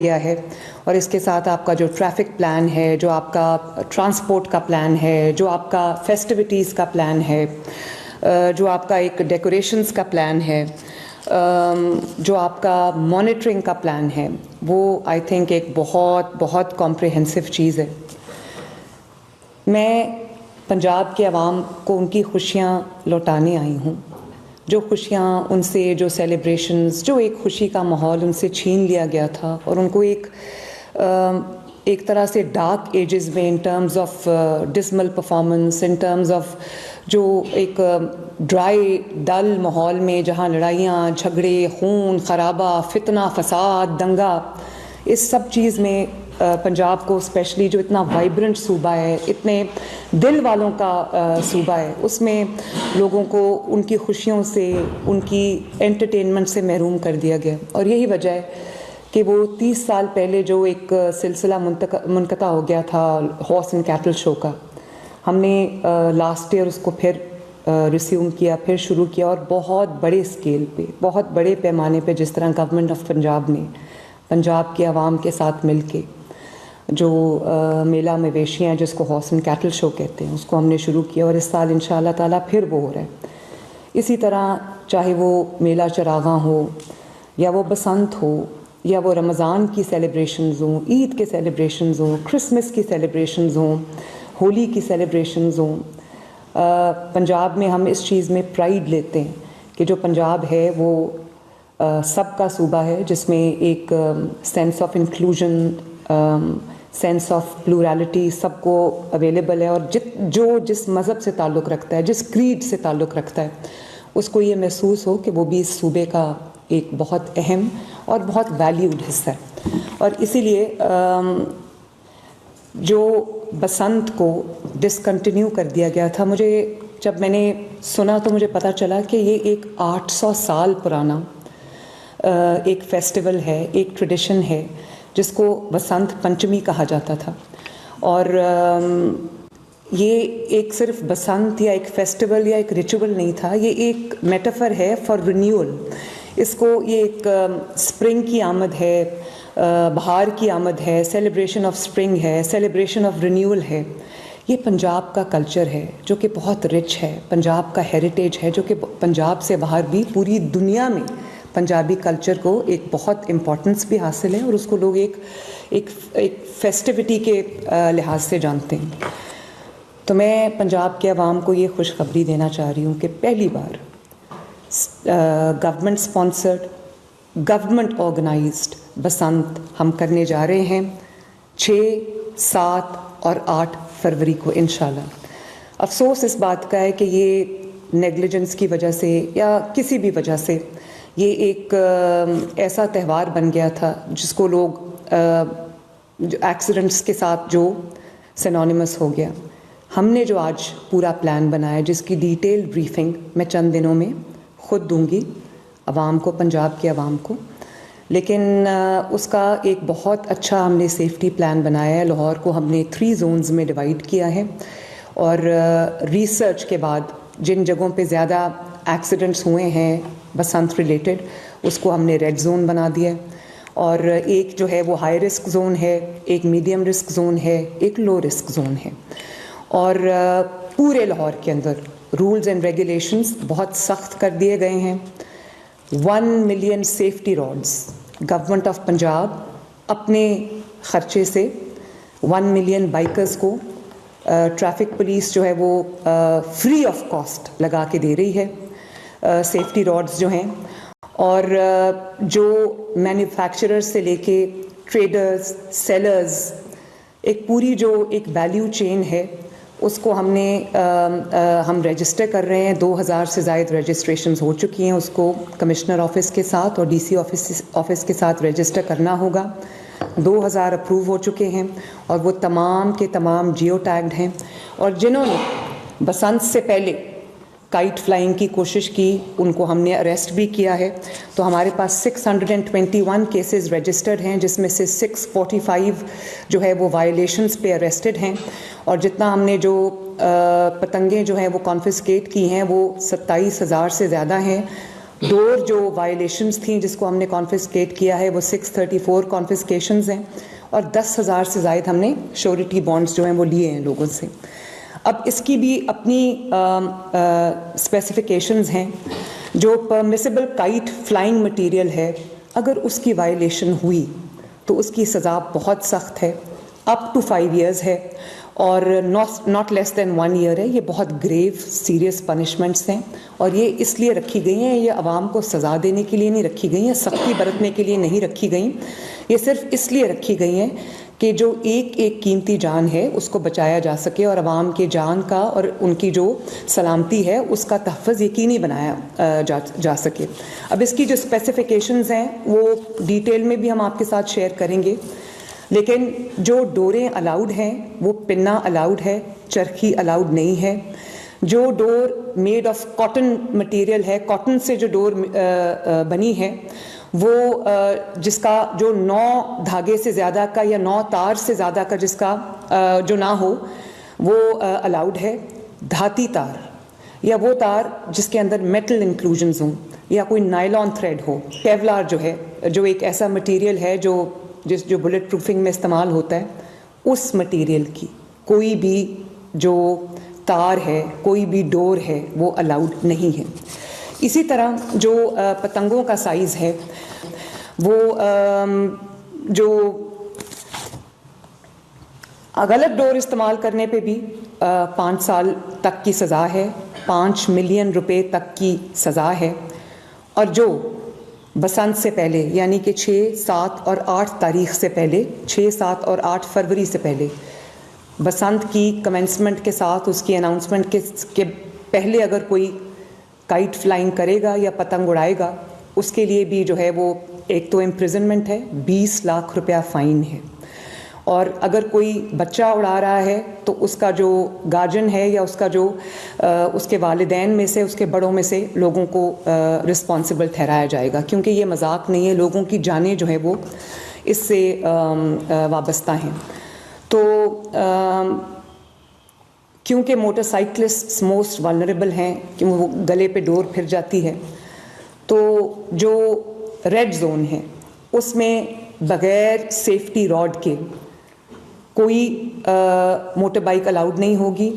किया है और इसके साथ आपका जो ट्रैफिक प्लान है, जो आपका ट्रांसपोर्ट का प्लान है, जो आपका फेस्टिविटीज़ का प्लान है, जो आपका एक डेकोरेशंस का प्लान है, जो आपका मॉनिटरिंग का प्लान है, वो आई थिंक एक बहुत बहुत कॉम्प्रिहेंसिव चीज़ है। मैं पंजाब के अवाम को उनकी खुशियाँ लौटाने आई हूँ। जो खुशियाँ उनसे, जो सेलिब्रेशंस, जो एक खुशी का माहौल उनसे छीन लिया गया था और उनको एक तरह से डार्क एजेस में in terms of dismal performance, in terms of जो एक ड्राई डल माहौल में जहाँ लड़ाइयाँ, झगड़े, खून खराबा, फितना, फसाद, दंगा, इस सब चीज़ में पंजाब को स्पेशली जो इतना वाइब्रेंट सूबा है, इतने दिल वालों का सूबा है, उसमें लोगों को उनकी खुशियों से, उनकी एंटरटेनमेंट से महरूम कर दिया गया। और यही वजह है कि वो 30 साल पहले जो एक सिलसिला मुनक़ता हो गया था हॉर्स एंड कैटल शो का, हमने लास्ट ईयर उसको फिर रिस्यूम किया, फिर शुरू किया और बहुत बड़े स्केल पे, बहुत बड़े पैमाने पे, जिस तरह गवर्नमेंट ऑफ पंजाब ने पंजाब के आवाम के साथ मिलके जो मेला मवेशियाँ जिसको हॉर्स एंड कैटल शो कहते हैं, उसको हमने शुरू किया और इस साल इंशाअल्लाह ताला फिर वो हो रहा है। इसी तरह चाहे वो मेला चरागां हो या वो बसंत हो या वो रमज़ान की सेलिब्रेशंस हों, ईद के सेलिब्रेशंस हों, क्रिसमस की सेलिब्रेशंस हों, होली की सेलिब्रेशंस हों, पंजाब में हम इस चीज़ में प्राइड लेते हैं कि जो पंजाब है वो सबका सूबा है, जिसमें एक sense of inclusion, sense of plurality सबको अवेलेबल है और जो जिस मज़हब से ताल्लुक़ रखता है, जिस क्रीड से ताल्लुक़ रखता है, उसको ये महसूस हो कि वो भी इस सूबे का एक बहुत अहम और बहुत वैल्यूड हिस्सा है। और इसीलिए जो बसंत को डिसकंटिन्यू कर दिया गया था, मुझे जब मैंने सुना तो मुझे पता चला कि ये एक 800 साल पुराना एक फेस्टिवल है, एक ट्रेडिशन है जिसको बसंत पंचमी कहा जाता था। और ये एक सिर्फ बसंत या एक फेस्टिवल या एक रिचुअल नहीं था, ये एक मेटाफर है फॉर रिन्यूअल। इसको ये एक स्प्रिंग की आमद है, बहार की आमद है, सेलिब्रेशन ऑफ स्प्रिंग है, सेलिब्रेशन ऑफ रिन्यूअल है। ये पंजाब का कल्चर है जो कि बहुत रिच है, पंजाब का हेरिटेज है जो कि पंजाब से बाहर भी पूरी दुनिया में पंजाबी कल्चर को एक बहुत इम्पोर्टेंस भी हासिल है और उसको लोग एक फेस्टिविटी के लिहाज से जानते हैं। तो मैं पंजाब के अवाम को ये खुशखबरी देना चाह रही हूँ कि पहली बार गवर्नमेंट स्पॉन्सर्ड, गवर्नमेंट ऑर्गेनाइज्ड बसंत हम करने जा रहे हैं 6, 7 और 8 फरवरी को इंशाल्लाह। अफसोस इस बात का है कि ये नेग्लिजेंस की वजह से या किसी भी वजह से ये एक ऐसा त्यौहार बन गया था जिसको लोग एक्सीडेंट्स के साथ जो सिनोनिमस हो गया। हमने जो आज पूरा प्लान बनाया, जिसकी डिटेल ब्रीफिंग मैं चंद दिनों में ख़ुद दूंगी अवाम को, पंजाब के अवाम को, लेकिन उसका एक बहुत अच्छा हमने सेफ्टी प्लान बनाया है। लाहौर को हमने 3 जोन्स में डिवाइड किया है और रिसर्च के बाद जिन जगहों पे ज़्यादा एक्सीडेंट्स हुए हैं बसंत रिलेटेड, उसको हमने रेड जोन बना दिया है। और एक जो है वो हाई रिस्क जोन है, एक मीडियम रिस्क जोन है, एक लो रिस्क जोन है। और पूरे लाहौर के अंदर रूल्स एंड रेगुलेशंस बहुत सख्त कर दिए गए हैं। 1 million safety rods government of Punjab अपने ख़र्चे से 1 मिलियन बाइकर्स को ट्रैफिक पुलिस जो है वो फ्री ऑफ कॉस्ट लगा के दे रही है सेफ्टी रॉड्स जो हैं। और जो मैन्युफैक्चरर्स से लेके ट्रेडर्स, सेलर्स, एक पूरी जो एक वैल्यू चेन है, उसको हम रजिस्टर कर रहे हैं। 2000 से ज़ायद रजिस्ट्रेशंस हो चुकी हैं, उसको कमिश्नर ऑफिस के साथ और डीसी ऑफिस के साथ रजिस्टर करना होगा। 2000 अप्रूव हो चुके हैं और वो तमाम के तमाम जियो टैग्ड हैं। और जिन्होंने बसंत से पहले काइट फ्लाइंग की कोशिश की, उनको हमने अरेस्ट भी किया है। तो हमारे पास 621 केसेस रजिस्टर्ड हैं, जिसमें से 645 जो है वो वायलेशंस पे अरेस्टेड हैं। और जितना हमने जो पतंगें जो हैं वो कॉन्फिस्केट की हैं वो 27,000 से ज़्यादा हैं। डोर जो वायलेशंस थी जिसको हमने कॉन्फिस्केट किया है वो 634 कॉन्फिस्केशंस हैं और 10,000 से ज़ायद हमने श्योरिटी बॉन्ड्स जो हैं वो लिए हैं लोगों से। अब इसकी भी अपनी स्पेसिफिकेशंस हैं। जो परमिसिबल काइट फ्लाइंग मटेरियल है, अगर उसकी वायलेशन हुई तो उसकी सज़ा बहुत सख्त है, अप टू 5 years है और नॉट लेस दैन 1 year है। ये बहुत ग्रेव सीरियस पनिशमेंट्स हैं और ये इसलिए रखी गई हैं, ये आवाम को सज़ा देने के लिए नहीं रखी गई हैं, सख्ती बरतने के लिए नहीं रखी गई। ये सिर्फ इसलिए रखी गई हैं कि जो एक एक कीमती जान है उसको बचाया जा सके और आवाम के जान का और उनकी जो सलामती है उसका तहफ़्फ़ुज़ यकीनी बनाया जा सके। अब इसकी जो स्पेसिफिकेशंस हैं वो डिटेल में भी हम आपके साथ शेयर करेंगे, लेकिन जो डोरें अलाउड हैं वो पिन्ना अलाउड है, चरखी अलाउड नहीं है। जो door made of cotton material है, कॉटन से जो डोर बनी है वो जिसका जो 9 धागे से ज़्यादा का या 9 तार से ज़्यादा का जिसका जो ना हो वो अलाउड है। धाती तार या वो तार जिसके अंदर मेटल इंक्लूजन्स हों या कोई नायलॉन थ्रेड हो। केवलार जो है, जो एक ऐसा मटेरियल है जो बुलेट प्रूफिंग में इस्तेमाल होता है, उस मटेरियल की कोई भी जो तार है, कोई भी डोर है वो अलाउड नहीं है। इसी तरह जो पतंगों का साइज़ है वो जो गलत डोर इस्तेमाल करने पे भी 5 साल तक की सज़ा है, 5 मिलियन रुपए तक की सज़ा है। और जो बसंत से पहले यानी कि 6, 7 और 8 तारीख से पहले, 6, 7 और 8 फरवरी से पहले, बसंत की कमेंसमेंट के साथ उसकी अनाउंसमेंट के पहले अगर कोई काइट फ्लाइंग करेगा या पतंग उड़ाएगा, उसके लिए भी जो है वो एक तो इम्प्रिजनमेंट है, 20 लाख रुपया फ़ाइन है। और अगर कोई बच्चा उड़ा रहा है तो उसका जो गार्जियन है या उसका जो उसके वालिदैन में से, उसके बड़ों में से लोगों को रिस्पॉन्सिबल ठहराया जाएगा, क्योंकि ये मजाक नहीं है, लोगों की जानें जो है वो इससे वाबस्ता हैं। तो क्योंकि मोटरसाइकिलिस्ट्स मोस्ट वल्नरेबल हैं कि वो गले पे डोर फिर जाती है, तो जो रेड जोन है उसमें बग़ैर सेफ्टी रॉड के कोई मोटर बाइक अलाउड नहीं होगी।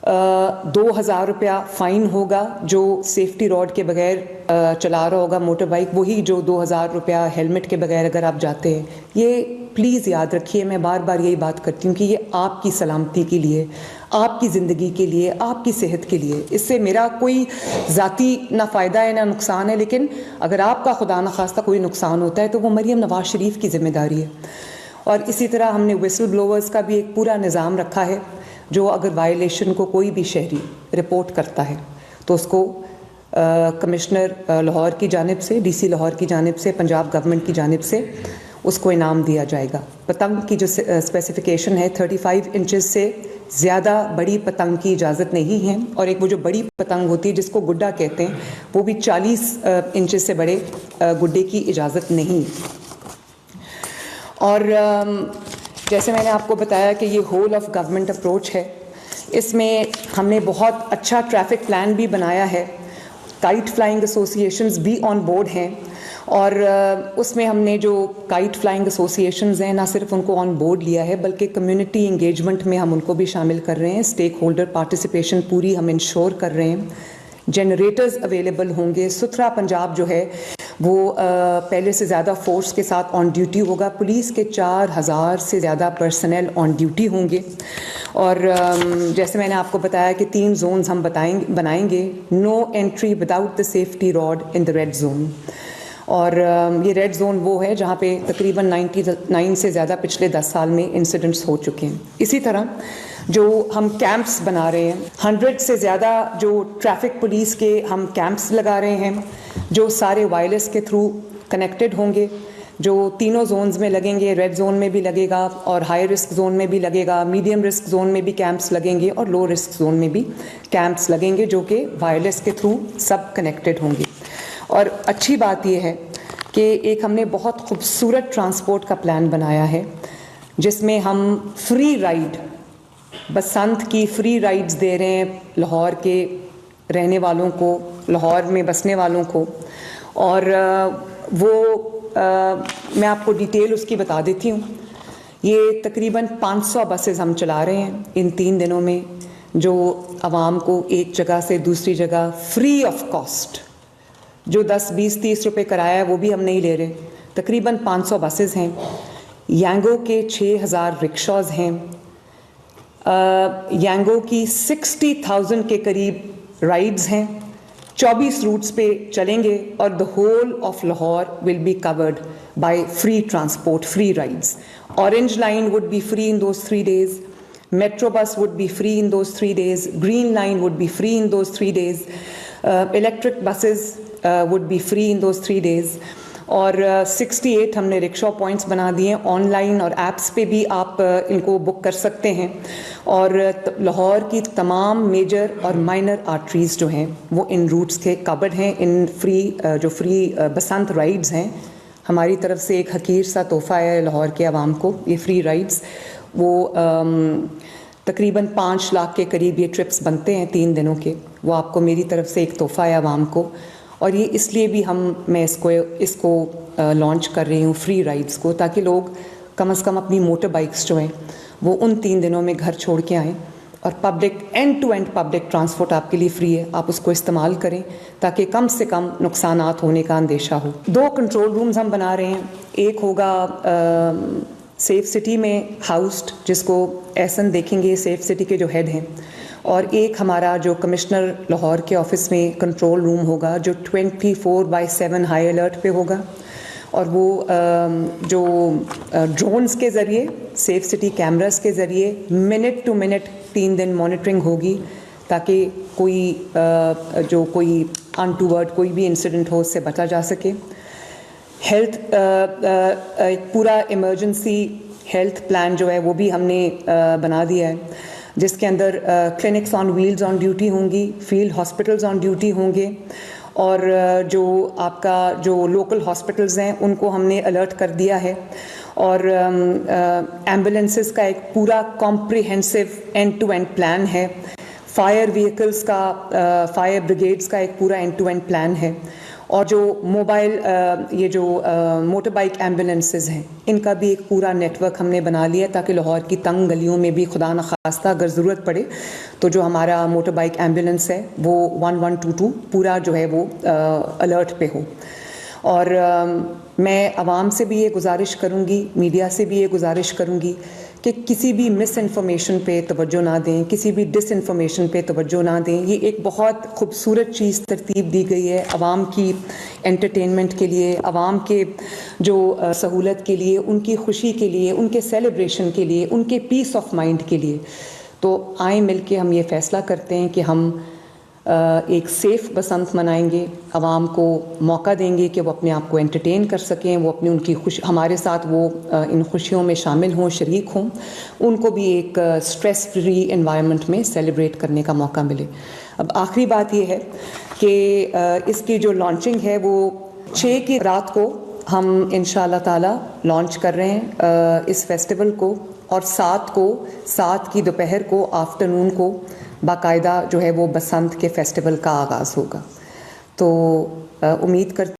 2,000 रुपया फ़ाइन होगा जो सेफ्टी रॉड के बगैर चला रहा होगा मोटर बाइक, वही जो 2,000 रुपया हेलमेट के बगैर अगर आप जाते हैं। ये प्लीज़ याद रखिए, मैं बार बार यही बात करती हूँ कि ये आपकी सलामती के लिए, आपकी ज़िंदगी के लिए, आपकी सेहत के लिए, इससे मेरा कोई ज़ाती ना फ़ायदा है ना नुकसान है, लेकिन अगर आपका खुदा न खास्ता कोई नुकसान होता है तो वो मरियम नवाज़ शरीफ की ज़िम्मेदारी है। और इसी तरह हमने विसल ब्लोवर्स का भी एक पूरा निज़ाम रखा है, जो अगर वायलेशन को कोई भी शहरी रिपोर्ट करता है तो उसको कमिश्नर लाहौर की जानिब से, DC लाहौर की जानिब से, पंजाब गवर्नमेंट की जानिब से उसको इनाम दिया जाएगा। पतंग की जो स्पेसिफिकेशन है 35 इंचेस से ज़्यादा बड़ी पतंग की इजाज़त नहीं है, और एक वो जो बड़ी पतंग होती है जिसको गुड्डा कहते हैं, वो भी 40 इंचेस से बड़े गुड्डे की इजाज़त नहीं। और जैसे मैंने आपको बताया कि ये होल ऑफ गवर्नमेंट अप्रोच है, इसमें हमने बहुत अच्छा ट्रैफिक प्लान भी बनाया है। काइट फ्लाइंग एसोसिएशंस भी ऑन बोर्ड हैं और उसमें हमने जो काइट फ्लाइंग एसोसिएशंस हैं ना सिर्फ उनको ऑन बोर्ड लिया है, बल्कि कम्युनिटी इंगेजमेंट में हम उनको भी शामिल कर रहे हैं। स्टेक होल्डर पार्टिसिपेशन पूरी हम इंश्योर कर रहे हैं। जनरेटर्स अवेलेबल होंगे। सुथरा पंजाब जो है वो पहले से ज़्यादा फोर्स के साथ ऑन ड्यूटी होगा। पुलिस के 4,000 से ज़्यादा पर्सनल ऑन ड्यूटी होंगे। और जैसे मैंने आपको बताया कि 3 जोन्स हम बनाएंगे। No entry without the safety rod in the red zone. और ये रेड जोन वो है जहाँ पे तकरीबन 99 से ज़्यादा पिछले 10 साल में इंसिडेंट्स हो चुके हैं। इसी तरह जो हम कैंप्स बना रहे हैं, 100 से ज़्यादा जो ट्रैफिक पुलिस के हम कैंप्स लगा रहे हैं, जो सारे वायरलेस के थ्रू कनेक्टेड होंगे, जो तीनों जोन्स में लगेंगे। रेड जोन में भी लगेगा और हाई रिस्क जोन में भी लगेगा, मीडियम रिस्क जोन में भी कैंप्स लगेंगे और लो रिस्क जोन में भी कैंप्स लगेंगे, जो कि वायरलेस के थ्रू सब कनेक्टेड होंगे। और अच्छी बात यह है कि एक हमने बहुत खूबसूरत ट्रांसपोर्ट का प्लान बनाया है, जिसमें हम फ्री राइड, बसंत की फ्री राइड्स दे रहे हैं लाहौर के रहने वालों को, लाहौर में बसने वालों को। और मैं आपको डिटेल उसकी बता देती हूँ। ये तकरीबन 500 बसेस हम चला रहे हैं इन 3 दिनों में, जो आवाम को एक जगह से दूसरी जगह फ्री ऑफ कॉस्ट, जो 10, 20, 30 रुपए किराया है वो भी हम नहीं ले रहे। तकरीबन 500 बसेस हैं, यांगो के 6000 रिक्शाज हैं, यांगो की 60,000 के करीब राइड्स हैं, 24 रूट्स पे चलेंगे और the whole of Lahore will be covered by free transport, free rides. Orange line would be free in those 3 days, metro bus would be free in those 3 days, green line would be free in those 3 days, electric buses would be free in those 3 days। और 68 हमने rickshaw points बना दिए हैं, online और apps पे भी आप इनको बुक कर सकते हैं। और लाहौर की तमाम मेजर और माइनर आर्टरीज़ जो हैं वो इन रूट्स के कवर्ड हैं। इन फ्री बसंत राइड्स हैं, हमारी तरफ से एक हकीर सा तोहफ़ा है लाहौर के अवाम को। ये फ्री राइड्स वो तकरीबन 5 लाख के करीब ये ट्रिप्स बनते हैं 3 दिनों के, वो आपको मेरी तरफ से एक तोहफ़ा है आवाम को। और ये इसलिए भी मैं इसको लॉन्च कर रही हूँ, फ्री राइड्स को, ताकि लोग कम से कम अपनी मोटर बाइक्स जो हैं वो उन 3 दिनों में घर छोड़ के आएँ। और public and to and public transport आपके लिए फ्री है, आप उसको इस्तेमाल करें ताकि कम से कम नुकसानात होने का अंदेशा हो। 2 कंट्रोल रूम्स हम बना रहे हैं, एक होगा सेफ सिटी में हाउस्ड, जिसको एहसन देखेंगे सेफ सिटी के जो हेड हैं, और एक हमारा जो कमिश्नर लाहौर के ऑफिस में कंट्रोल रूम होगा जो 24/7 हाई अलर्ट पे होगा। और वो जो ड्रोन्स के ज़रिए, सेफ सिटी कैमरास के ज़रिए मिनट टू मिनट 3 दिन मॉनिटरिंग होगी, ताकि कोई अनटूवर्ड कोई भी इंसिडेंट हो उससे बचा जा सके। हेल्थ एक पूरा इमरजेंसी हेल्थ प्लान जो है वो भी हमने बना दिया है, जिसके अंदर clinics on wheels on duty होंगी, फील्ड हॉस्पिटल्स ऑन ड्यूटी होंगे, और जो आपका जो लोकल हॉस्पिटल्स हैं उनको हमने अलर्ट कर दिया है। और एम्बुलेंसेस का एक पूरा comprehensive and to and plan है, फायर व्हीकल्स का, फायर ब्रिगेड्स का एक पूरा एंड टू एंड प्लान है। और जो मोबाइल ये जो मोटर बाइक एम्बुलेंसेस हैं इनका भी एक पूरा नेटवर्क हमने बना लिया, ताकि लाहौर की तंग गलियों में भी खुदा न खास्ता अगर ज़रूरत पड़े तो जो हमारा मोटर बाइक एम्बुलेंस है वो 1122 पूरा जो है वो अलर्ट पे हो। और मैं आवाम से भी ये गुजारिश करूँगी, मीडिया से भी ये गुजारिश करूँगी कि किसी भी मिस इन्फॉर्मेशन पे तवज्जो ना दें, किसी भी डिस इन्फॉर्मेशन पे तवज्जो ना दें। ये एक बहुत खूबसूरत चीज़ तरतीब दी गई है आवाम की एंटरटेनमेंट के लिए, आवाम के जो सहूलत के लिए, उनकी खुशी के लिए, उनके सेलिब्रेशन के लिए, उनके पीस ऑफ माइंड के लिए। तो आए मिल के हम ये फ़ैसला करते हैं कि हम एक सेफ़ बसंत मनाएंगे, आवाम को मौका देंगे कि वो अपने आप को एंटरटेन कर सकें, वो अपनी उनकी हमारे साथ वो इन खुशियों में शामिल हों, शरीक हों, उनको भी एक स्ट्रेस फ्री एनवायरनमेंट में सेलिब्रेट करने का मौका मिले। अब आखिरी बात ये है कि इसकी जो लॉन्चिंग है वो 6 की रात को हम इंशाअल्लाह ताला लॉन्च कर रहे हैं इस फेस्टिवल को, और 7 की दोपहर को आफ्टरनून को बाकायदा जो है वो बसंत के फेस्टिवल का आगाज़ होगा। तो उम्मीद करते